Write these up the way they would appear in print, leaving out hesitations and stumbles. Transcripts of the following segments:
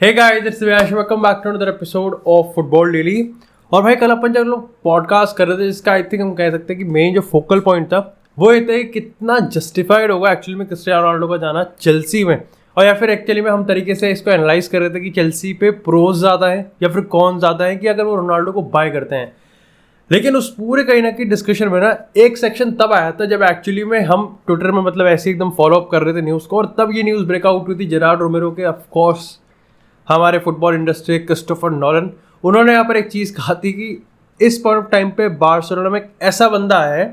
Hey guys, it's Vyas, welcome back to another episode of football daily. और भाई कल अपन जब लोग पॉडकास्ट कर रहे थे, जिसका आई थिंक हम कह सकते हैं कि मेन जो फोकल पॉइंट था वो ये था कि कितना जस्टिफाइड होगा एक्चुअली में क्रिस्टियानो रोनाल्डो का जाना चेल्सी में, और या फिर एक्चुअली में हम तरीके से इसको एनालाइज कर रहे थे कि चेल्सी पे प्रोज ज़्यादा है या फिर कौन ज़्यादा है कि अगर वो रोनाल्डो को बाय करते हैं। लेकिन उस पूरे कहीं ना कहीं डिस्कशन में ना एक सेक्शन तब आया था जब एक्चुअली में हम ट्विटर में मतलब ऐसे एकदम फॉलो अप कर रहे थे न्यूज़ को, और तब ये न्यूज़ ब्रेकआउट हुई थी जेरार्ड रोमेरो के, ऑफकोर्स हमारे फुटबॉल इंडस्ट्री क्रिस्टोफर नॉलन। उन्होंने यहाँ पर एक चीज़ कहा थी कि इस पॉइंट ऑफ टाइम पे बार्सिलोना में एक ऐसा बंदा है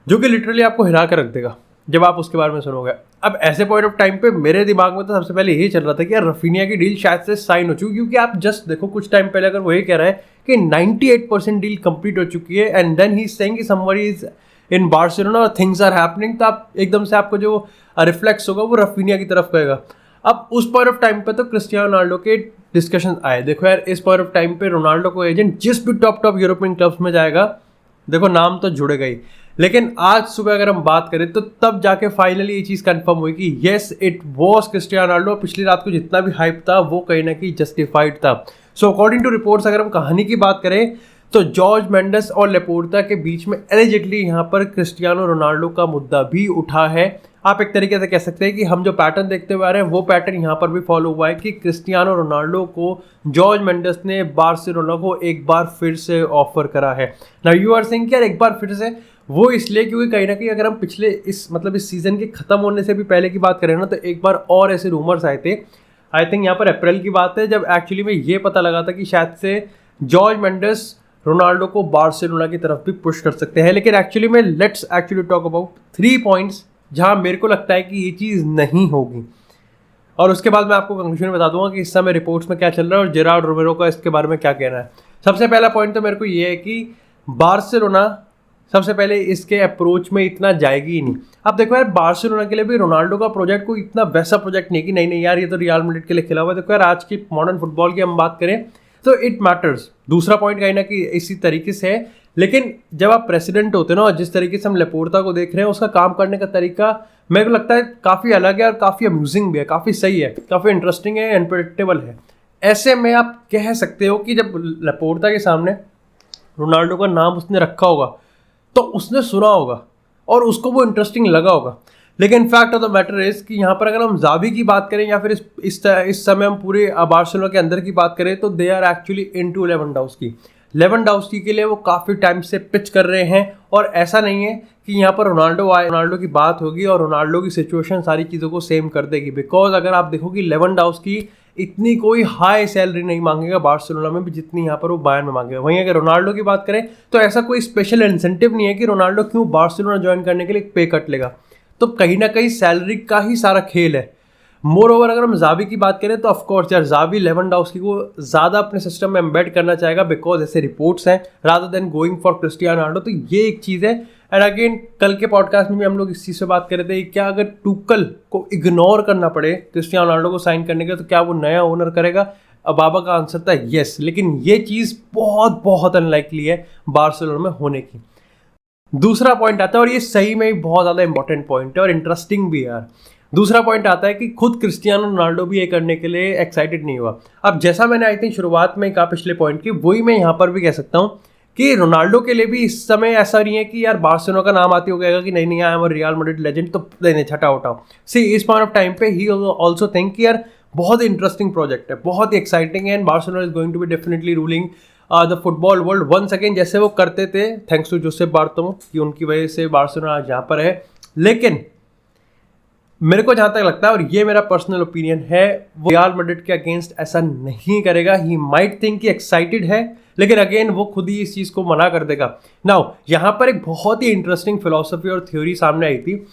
जो कि लिटरली आपको हिला कर रख देगा जब आप उसके बारे में सुनोगे। अब ऐसे पॉइंट ऑफ टाइम पे मेरे दिमाग में तो सबसे पहले यही चल रहा था कि यार रफीनिया की डील शायद से साइन हो चुकी, क्योंकि आप जस्ट देखो कुछ टाइम पहले अगर वो ये कह रहा है कि 98% डील कंप्लीट हो चुकी है and then he is saying कि समबडी इज इन बार्सिलोना और थिंग्स आर हैपनिंग, तो आप एकदम से आपको जो रिफ्लेक्स होगा वो रफीनिया की तरफ कहेगा। अब उस पॉइंट ऑफ टाइम पे तो क्रिस्टियानो रोनाल्डो के डिस्कशन आए। देखो यार, इस पॉइंट ऑफ टाइम पे रोनाल्डो को एजेंट जिस भी टॉप यूरोपियन क्लब्स में जाएगा, देखो नाम तो जुड़ेगा ही, लेकिन आज सुबह अगर हम बात करें तो तब जाके फाइनली ये चीज़ कंफर्म हुई कि yes it was Cristiano Ronaldo. पिछली रात को जितना भी हाइप था वो कहीं ना कहीं जस्टिफाइड था। सो अकॉर्डिंग टू रिपोर्ट्स अगर हम कहानी की बात करें तो जॉर्ज मेंडेस और लेपोर्टा के बीच में एलिजिटली यहाँ पर क्रिस्टियानो रोनाल्डो का मुद्दा भी उठा है। आप एक तरीके से कह सकते हैं कि हम जो पैटर्न देखते हुए आ रहे हैं वो पैटर्न यहाँ पर भी फॉलो हुआ है कि क्रिस्टियानो रोनाल्डो को जॉर्ज मेंडेस ने बार्सिलोना को एक बार फिर से ऑफर करा है। नाउ यू आर सेइंग कि यार एक बार फिर से, वो इसलिए क्योंकि कहीं ना कहीं अगर हम पिछले इस सीज़न के ख़त्म होने से भी पहले की बात करें ना, तो एक बार और ऐसे रूमर्स आए थे। आई थिंक यहाँ पर अप्रैल की बात है जब एक्चुअली में ये पता लगा था कि शायद से जॉर्ज मेंडेस रोनाल्डो को बार्सिलोना की तरफ भी पुश कर सकते हैं। लेकिन एक्चुअली में let's actually talk about 3 points जहां मेरे को लगता है कि ये चीज़ नहीं होगी, और उसके बाद मैं आपको कंक्लूजन बता दूंगा कि इस समय रिपोर्ट्स में क्या चल रहा है और जेरार्ड रोमेरो का इसके बारे में क्या कहना है। सबसे पहला पॉइंट तो मेरे को ये है कि बार्सिलोना सबसे पहले इसके अप्रोच में इतना जाएगी ही नहीं। अब देखो यार, बार्सिलोना के लिए भी रोनाल्डो का प्रोजेक्ट कोई इतना वैसा प्रोजेक्ट नहीं कि नहीं यार ये तो रियल मैड्रिड के लिए खिला हुआ है। देखो यार, आज की मॉडर्न फुटबॉल की हम बात करें तो इट मैटर्स। दूसरा पॉइंट कहीं ना कि इसी तरीके से है, लेकिन जब आप प्रेसिडेंट होते हो ना, और जिस तरीके से हम लेपोर्टा को देख रहे हैं उसका काम करने का तरीका मेरे को लगता है काफ़ी अलग है और काफ़ी अम्यूजिंग भी है, काफ़ी सही है, काफ़ी इंटरेस्टिंग है, अनप्रेडिक्टेबल है। ऐसे में आप कह सकते हो कि जब लेपोर्टा के सामने रोनाल्डो का नाम उसने रखा होगा तो उसने सुना होगा और उसको वो इंटरेस्टिंग लगा होगा। लेकिन fact of the matter is कि यहाँ पर अगर हम जावी की बात करें या फिर इस समय हम पूरे बार्सिलोना के अंदर की बात करें तो they are actually into Lewandowski के लिए वो काफ़ी टाइम से पिच कर रहे हैं। और ऐसा नहीं है कि यहाँ पर रोनाल्डो की बात होगी और रोनाल्डो की सिचुएशन सारी चीज़ों को सेम कर देगी, बिकॉज अगर आप देखो कि लेवेंडोव्स्की इतनी कोई हाई सैलरी नहीं मांगेगा बार्सिलोना में भी जितनी यहाँ पर वो बायर्न में मांगेगा। वहीं अगर रोनाल्डो की बात करें तो ऐसा कोई स्पेशल इंसेंटिव नहीं है कि रोनाल्डो क्यों बार्सिलोना ज्वाइन करने के लिए पे कट लेगा। तो कहीं ना कहीं सैलरी का ही सारा खेल है। मोर ओवर अगर हम जावी की बात करें तो ऑफकोर्स यार जावी लेवेंडोव्स्की को ज़्यादा अपने सिस्टम में एम्बेड करना चाहेगा, बिकॉज ऐसे रिपोर्ट्स हैं, rather than going for Cristiano Ronaldo. तो ये एक चीज़ है। एंड अगेन कल के पॉडकास्ट में भी हम लोग इस चीज़ से बात कर रहे थे, क्या अगर टुकल को इग्नोर करना पड़े क्रिस्टियानो रोनाल्डो को साइन करने के तो क्या वो नया ओनर करेगा? अब बाबा का आंसर था येस, लेकिन ये चीज़ बहुत बहुत अनलाइकली है बार्सिलोना में होने की। दूसरा पॉइंट आता है, और ये सही में बहुत ज़्यादा इंपॉर्टेंट पॉइंट है और इंटरेस्टिंग भी है यार। दूसरा पॉइंट आता है कि खुद क्रिस्टियानो रोनाल्डो भी ये करने के लिए एक्साइटेड नहीं हुआ। अब जैसा मैंने आई थिंक शुरुआत में कहा पिछले पॉइंट की, वही मैं यहाँ पर भी कह सकता हूँ कि रोनाल्डो के लिए भी इस समय ऐसा नहीं है कि यार बार्सिलोना का नाम आते हो गएगा कि नहीं I am real Madrid legend, तो नहीं छटा उठाओ। सी इस पॉइंट ऑफ टाइम पे ही ऑल्सो थिंक कि यार बहुत इंटरेस्टिंग प्रोजेक्ट है, बहुत ही एक्साइटिंग है, and Barcelona is going to be definitely ruling the football world once again, जैसे वो करते थे थैंक्स टू जोसेफ बार्टोमो कि उनकी वजह से बार्सिलोना आज यहाँ पर है। लेकिन मेरे को जहाँ तक लगता है, और ये मेरा पर्सनल ओपिनियन है, वो रियल मैड्रिड के अगेंस्ट ऐसा नहीं करेगा। ही माइट थिंक कि एक्साइटेड है, लेकिन अगेन वो खुद ही इस चीज़ को मना कर देगा। नाउ यहाँ पर एक बहुत ही इंटरेस्टिंग फिलोसफी और थ्योरी सामने आई थी,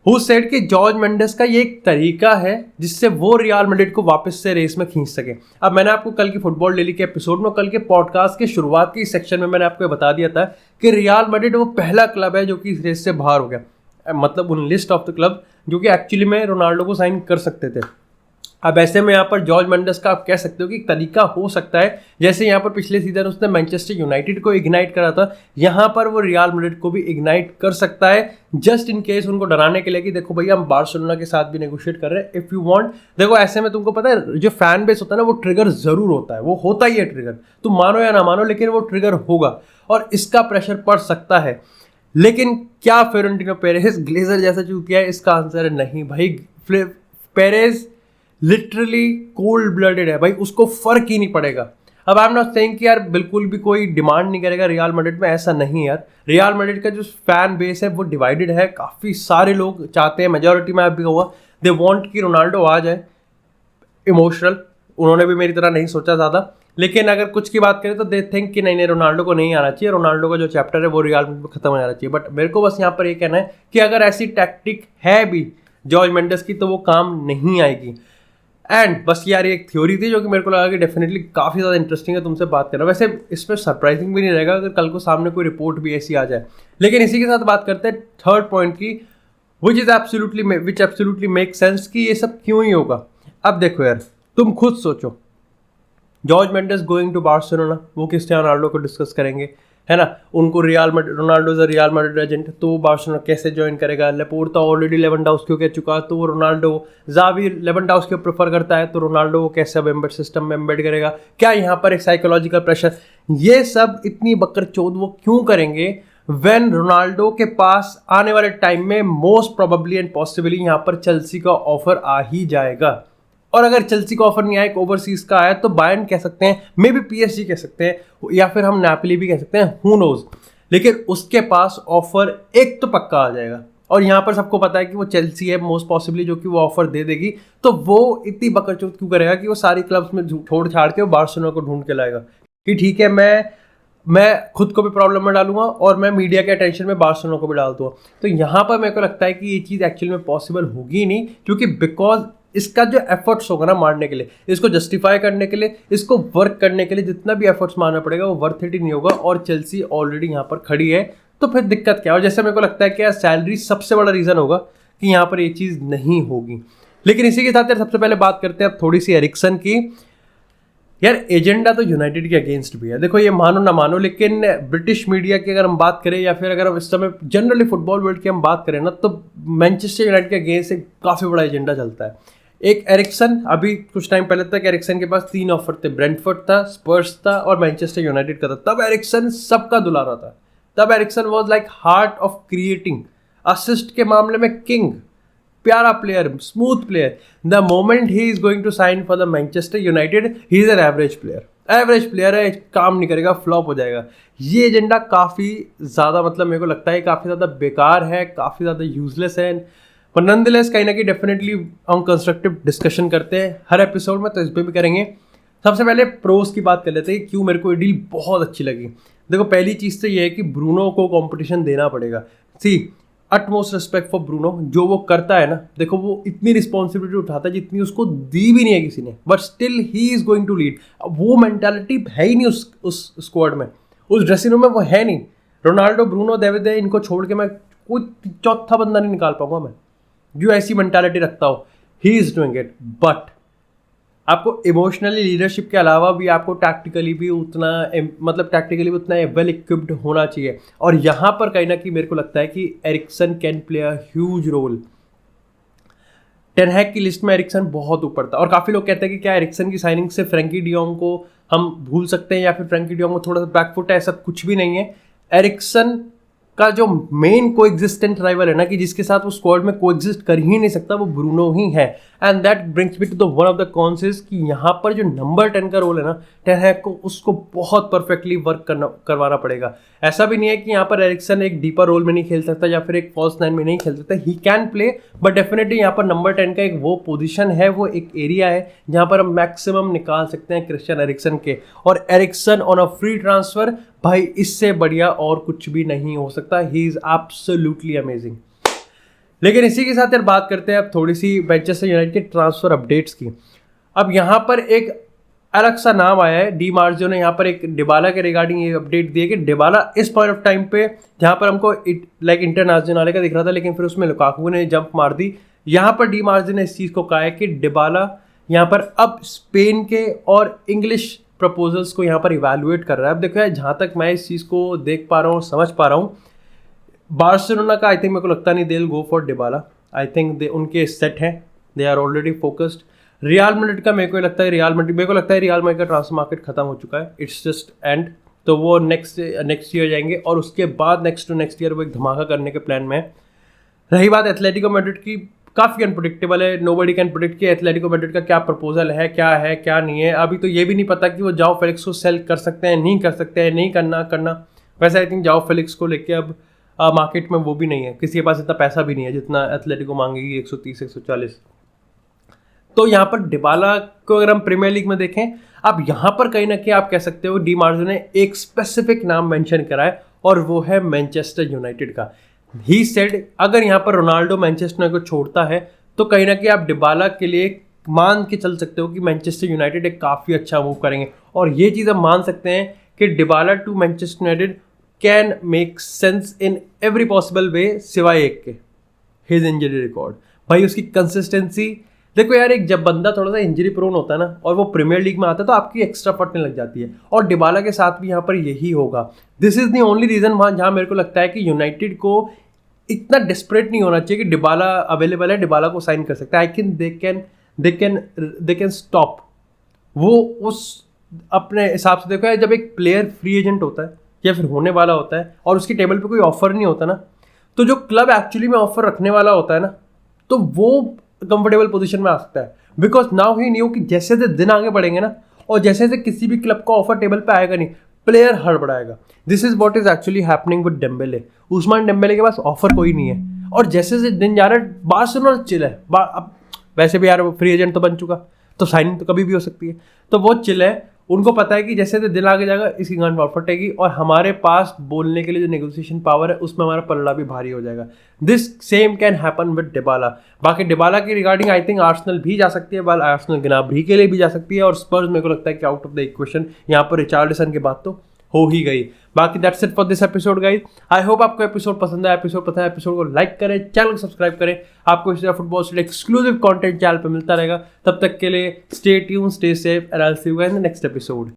हु सेड कि जॉर्ज मेंडेस का ये एक तरीका है जिससे वो रियल मैड्रिड को वापस से रेस में खींच सके। अब मैंने आपको कल की फुटबॉल डेली के एपिसोड में, कल के पॉडकास्ट के शुरुआत के सेक्शन में मैंने आपको बता दिया था कि रियल मैड्रिड वो पहला क्लब है जो कि इस रेस से बाहर हो गया, मतलब उन लिस्ट ऑफ द क्लब जो कि एक्चुअली में रोनाल्डो को साइन कर सकते थे। अब ऐसे में यहाँ पर जॉर्ज मेंडेस का आप कह सकते हो कि एक तरीका हो सकता है, जैसे यहाँ पर पिछले सीजन उसने मैनचेस्टर यूनाइटेड को इग्नाइट करा था, यहाँ पर वो रियल मैड्रिड को भी इग्नाइट कर सकता है, जस्ट इन केस उनको डराने के लिए कि देखो भैया हम बार्सिलोना के साथ भी नेगोशिएट कर रहे हैं इफ़ यू वांट। देखो ऐसे में तुमको पता है जो फैन बेस होता है ना, वो ट्रिगर जरूर होता है, वो होता ही है ट्रिगर, तुम मानो या ना मानो, लेकिन वो ट्रिगर होगा और इसका प्रेशर पड़ सकता है। लेकिन क्या फ्लोरेंटिनो पेरेज ग्लेजर जैसा चूतिया है? इसका आंसर है नहीं भाई। पेरेज लिटरली कोल्ड ब्लडेड है भाई, उसको फर्क ही नहीं पड़ेगा। अब आई एम नॉट सेइंग कि यार बिल्कुल भी कोई डिमांड नहीं करेगा रियल मैड्रिड में, ऐसा नहीं यार। रियल मैड्रिड का जो फैन बेस है वो डिवाइडेड है, काफ़ी सारे लोग चाहते हैं, मेजोरिटी में आप भी हुआ, दे वांट कि रोनाल्डो आ जाए। इमोशनल उन्होंने भी मेरी तरह नहीं सोचा ज़्यादा, लेकिन अगर कुछ की बात करें तो दे थिंक कि नहीं रोनाल्डो को नहीं आना चाहिए, रोनाल्डो का जो चैप्टर है वो रियल मैड्रिड में खत्म हो जाना चाहिए। बट मेरे को बस यहाँ पर ये कहना है कि अगर ऐसी टैक्टिक है भी जॉर्ज मेंडेस की तो वो काम नहीं आएगी। एंड बस यार ये एक थ्योरी थी जो कि मेरे को लगा कि डेफिनेटली काफ़ी ज़्यादा इंटरेस्टिंग है तुमसे बात करना। वैसे इसमें सरप्राइजिंग भी नहीं रहेगा अगर कल को सामने कोई रिपोर्ट भी ऐसी आ जाए। लेकिन इसी के साथ बात करते हैं थर्ड पॉइंट की, विच एब्सोल्युटली मेक सेंस कि ये सब क्यों ही होगा। अब देखो यार तुम खुद सोचो, Jorge Mendes going to Barcelona, वो क्रिस्टियानो रोनाल्डो को डिस्कस करेंगे, है ना, उनको Ronaldo is Real Madrid agent, तो वो बार्सिलोना कैसे ज्वाइन करेगा। लेपोर्टा ऑलरेडी लेवेंडोव्स्की को कह चुका है, तो वो रोनाल्डो ज़ावी लेवेंडोव्स्की को प्रेफर करता है, तो रोनाल्डो वो कैसे अब एम्बेड सिस्टम में एम्बेड करेगा, क्या यहाँ पर एक साइकोलॉजिकल प्रेशर, ये सब इतनी बकर चौध वो क्यों करेंगे व्हेन रोनाल्डो के पास आने वाले टाइम में मोस्ट प्रोबेबली एंड पॉसिबली यहाँ पर चेल्सी का ऑफर आ ही जाएगा। और अगर चेल्सी का ऑफर नहीं आया, एक ओवरसीज का आया, तो बायर्न कह सकते हैं, मे बी पीएसजी कह सकते हैं, या फिर हम नापोली भी कह सकते हैं, हु नोज। लेकिन उसके पास ऑफर एक तो पक्का आ जाएगा, और यहाँ पर सबको पता है कि वो चेल्सी है मोस्ट पॉसिबली जो कि वो ऑफर दे देगी। तो वो इतनी बकरचोद क्यों करेगा कि वो सारी क्लब्स में छोड़ छाड़ के वो बार्सिलोना को ढूंढ के लाएगा कि ठीक है मैं खुद को भी प्रॉब्लम में डालूंगा और मैं मीडिया के अटेंशन में बार्सिलोना को भी डाल दूंगा। तो यहाँ पर मेरे को लगता है कि ये चीज़ एक्चुअली में पॉसिबल होगी नहीं, क्योंकि बिकॉज इसका जो एफर्ट्स होगा ना मारने के लिए, इसको जस्टिफाई करने के लिए, इसको वर्क करने के लिए जितना भी एफर्ट्स मारना पड़ेगा वो वर्थ इट ही नहीं होगा। और चेल्सी ऑलरेडी यहाँ पर खड़ी है, तो फिर दिक्कत क्या है। और जैसे मेरे को लगता है कि यार सैलरी सबसे बड़ा रीज़न होगा कि यहाँ पर ये चीज़ नहीं होगी। लेकिन इसी के साथ यार सबसे पहले बात करते हैं अब थोड़ी सी एरिक्सन की। यार एजेंडा तो यूनाइटेड के अगेंस्ट भी है, देखो ये मानो ना मानो, लेकिन ब्रिटिश मीडिया की अगर हम बात करें या फिर अगर हम इस समय जनरली फुटबॉल वर्ल्ड की हम बात करें ना, तो मैनचेस्टर यूनाइटेड के अगेंस्ट एक काफ़ी बड़ा एजेंडा चलता है। एक एरिक्सन, अभी कुछ टाइम पहले तक एरिक्सन के पास 3 ऑफर थे, ब्रेंटफोर्ड था, स्पर्स था और मैनचेस्टर यूनाइटेड का था। तब एरिक्सन सबका दुलारा था, तब Eriksen was like heart of creating, assist के मामले में किंग, प्यारा player, smooth player. The moment he is going to sign for the Manchester United, he is an average player है, काम नहीं करेगा, फ्लॉप हो जाएगा। ये एजेंडा काफ़ी ज़्यादा मतलब मेरे को लगता है काफ़ी ज़्यादा बेकार है, काफ़ी ज़्यादा यूजलेस है। पर नॉनदलेस कहीं ना कहीं डेफिनेटली हम कंस्ट्रक्टिव डिस्कशन करते हैं हर एपिसोड में, तो इस पर भी करेंगे। सबसे पहले प्रोस की बात कर लेते हैं, क्यों मेरे को ये डील बहुत अच्छी लगी। देखो पहली चीज़ तो ये है कि ब्रूनो को कंपटीशन देना पड़ेगा। सी अटमोस्ट रिस्पेक्ट फॉर ब्रूनो, जो वो करता है ना, देखो वो इतनी रिस्पॉन्सिबिलिटी उठाता है जितनी उसको दी भी नहीं है किसी ने, but still he is going to lead. वो मेंटालिटी है ही नहीं उस स्क्वाड में, उस ड्रेसिंग रूम में वो है नहीं। रोनाल्डो, ब्रूनो, डेविड, इनको छोड़ के मैं कोई चौथा बंदा नहीं निकाल पाऊंगा मैं जो ऐसी मेंटालिटी रखता हो। He is doing it, but आपको इमोशनली लीडरशिप के अलावा भी आपको टैक्टिकली भी उतना वेल इक्विप्ड होना चाहिए। और यहाँ पर कहीं ना कहीं मेरे को लगता है कि Eriksen can play a huge role. Ten Hag की लिस्ट में एरिक्सन बहुत ऊपर था, और काफ़ी लोग कहते हैं कि क्या एरिक्सन की साइनिंग से फ्रैंकी डियोंग को हम भूल सकते हैं या फिर फ्रैंकी डियोंग को थोड़ा सा बैकफुट है, ऐसा कुछ भी नहीं है। एरिक्सन का जो मेन को एग्जिस्टेंट राइवल है ना, कि जिसके साथ वो स्क्वाड में को एग्जिस्ट कर ही नहीं सकता, वो ब्रूनो ही है। And that brings me to the one of the concerns कि यहाँ पर जो नंबर 10 का रोल है ना, टेन हैग को उसको बहुत परफेक्टली वर्क करवाना पड़ेगा। ऐसा भी नहीं है कि यहाँ पर एरिक्सन एक डीपर रोल में नहीं खेल सकता या फिर एक फॉल्स 9 में नहीं खेल सकता, he can play, but definitely यहाँ पर नंबर 10 का एक वो पोजीशन है, वो एक एरिया है जहाँ पर हम मैक्सिमम निकाल सकते हैं क्रिस्टियन एरिक्सन के। और Eriksen on a free transfer, भाई इससे बढ़िया और कुछ भी नहीं हो सकता। He is absolutely amazing. लेकिन इसी के साथ यार बात करते हैं अब थोड़ी सी मैनचेस्टर यूनाइटेड के ट्रांसफर अपडेट्स की। अब यहाँ पर एक अलग सा नाम आया है, डी मार्जियो ने यहाँ पर एक डिबाला के रिगार्डिंग ये अपडेट दिए कि डिबाला इस पॉइंट ऑफ टाइम पे, जहाँ पर हमको लाइक इंटरनेशनल का दिख रहा था, लेकिन फिर उसमें लुकाकू ने जंप मार दी। यहाँ पर डी मार्जियो ने इस चीज़ को कहा है कि डिबाला यहाँ पर अब स्पेन के और इंग्लिश प्रपोजल्स को यहाँ पर इवैल्यूएट कर रहा है। अब देखो यार, जहाँ तक मैं इस चीज़ को देख पा रहा हूँ, समझ पा रहा हूँ, बार्सिलोना का आई थिंक मेरे को लगता नहीं they will go for Dybala. I think they उनके सेट हैं, they are already focused. Real Madrid का मेरे को लगता है रियल मैड्रिड का ट्रांसफर मार्केट खत्म हो चुका है, इट्स जस्ट एंड। तो वो नेक्स्ट ईयर जाएंगे और उसके बाद नेक्स्ट ईयर वो एक धमाका करने के प्लान में है। रही बात एथलेटिको मैड्रिड की, काफ़ी अनप्रेडिक्टेबल है, नोबडी कैन प्रेडिक्ट कि एथलेटिको मैड्रिड का क्या प्रपोजल है क्या नहीं है। अभी तो ये भी नहीं पता कि वो जाओ फेलिक्स को सेल कर सकते हैं, नहीं कर सकते हैं, नहीं करना। वैसे आई थिंक जाओ फेलिक्स को लेके अब मार्केट में वो भी नहीं है, किसी के पास इतना पैसा भी नहीं है जितना एथलेटिको मांगेगी, 130-140। तो यहाँ पर डिबाला को अगर हम प्रीमियर लीग में देखें, अब यहाँ पर कहीं ना कहीं आप कह सकते हो डी मार्जो ने एक स्पेसिफिक नाम मेंशन करा है और वो है मैनचेस्टर यूनाइटेड का। ही सेड अगर यहाँ पर रोनाल्डो मैनचेस्टर को छोड़ता है तो कहीं ना कहीं आप डिबाला के लिए मान के चल सकते हो कि मैनचेस्टर यूनाइटेड एक काफ़ी अच्छा मूव करेंगे। और ये चीज़ हम मान सकते हैं कि Dybala to Manchester United can make sense in every possible way सिवाय एक के, हिज इंजरी रिकॉर्ड। भाई उसकी कंसिस्टेंसी देखो यार, एक जब बंदा थोड़ा सा इंजरी प्रोन होता है ना और वो प्रीमियर लीग में आता है तो आपकी एक्स्ट्रा फटने लग जाती है, और डिबाला के साथ भी यहाँ पर यही होगा। This is the only reason वहाँ जहाँ मेरे को लगता है कि यूनाइटेड को इतना डिस्परेट नहीं होना चाहिए कि डिबाला अवेलेबल है, डिबाला को साइन कर सकता है। आई थिंक दे कैन स्टॉप वो उस अपने हिसाब से। देखो यार, जब एक प्लेयर फ्री एजेंट होता है या फिर होने वाला होता है और उसकी टेबल पे कोई ऑफर नहीं होता ना, तो जो क्लब एक्चुअली में ऑफर रखने वाला होता है ना, तो वो कंफर्टेबल पोजीशन में आ सकता है। बिकॉज नाउ ही न्यू कि जैसे जैसे दिन आगे बढ़ेंगे ना और जैसे जैसे किसी भी क्लब का ऑफर टेबल पे आएगा नहीं, प्लेयर हड़बड़ाएगा। This is what is actually happening with Dembele. Ousmane Dembele के पास ऑफर कोई नहीं है और जैसे जैसे दिन जा रहा है बार्सिलोना चिल है। अब वैसे भी यार वो फ्री एजेंट तो बन चुका, तो साइनिंग तो कभी भी हो सकती है, तो वो चिल है। उनको पता है कि जैसे जैसे दिन आगे जाएगा इसकी गांड और फटेगी और हमारे पास बोलने के लिए जो नेगोशिएशन पावर है उसमें हमारा पल्ला भी भारी हो जाएगा। This same can happen with Dybala. बाकी डिबाला की रिगार्डिंग आई थिंक आर्सेनल भी जा सकती है, आर्सेनल ग्नाब्री के लिए भी जा सकती है, और स्पर्स मेरे को लगता है कि आउट ऑफ द इक्वेशन। यहाँ पर रिचार्लिसन की बात तो हो ही गई। बाकी that's it for this episode guys. I hope आपको एपिसोड पसंद आया। एपिसोड को लाइक करें, चैनल को सब्सक्राइब करें। आपको इस तरह फुटबॉल से एक्सक्लूसिव कंटेंट चैनल पे मिलता रहेगा। तब तक के लिए stay tune, stay safe, and I will see you guys in the next episode.